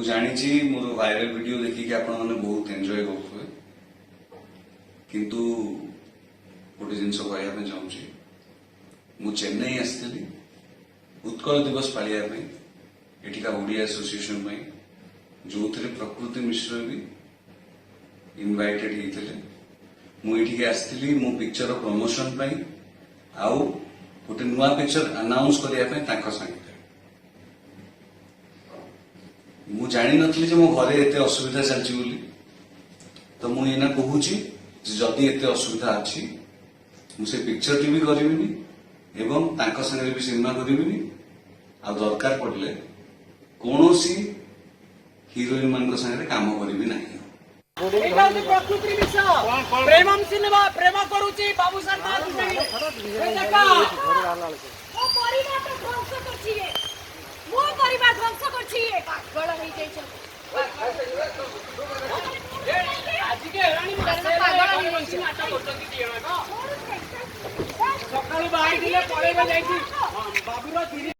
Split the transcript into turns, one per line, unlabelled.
जानी मोर viral video देखिए आपण मैंने बहुत एंजॉय करुवे किंतु गोटे जिनस कहना चाहूँगी मु चेन्नई आसती उत्कल दिवस पालिया एठिका ओडिया एसोसिएशन जो थे प्रकृति मिश्र भी इनवाइटेड होते मुझे आसती मो पिक्चर प्रमोशन आउ गोटे नुआ पिक्चर अनाउंस करने संगे मु जानी नी मो घरे एत असुविधा चलती तो मुझे कहूँ जदि एत असुविधा अच्छी मुझे पिक्चर टी भी करी एवं संगे भी सिनेमा करी आ दरकार पड़े कौन सी हिरोइन मान संगे काम करी ना
प्रकृति प्रेमम सिनेमा प्रेम करूची बाबू सरकार मो परिवार ध्वंस करछि पागल होई जाय छ आज के रानी पागल होई बंसी नाटक करछन कि सकाळू बाहर दिले पळेबा जाई बाबूर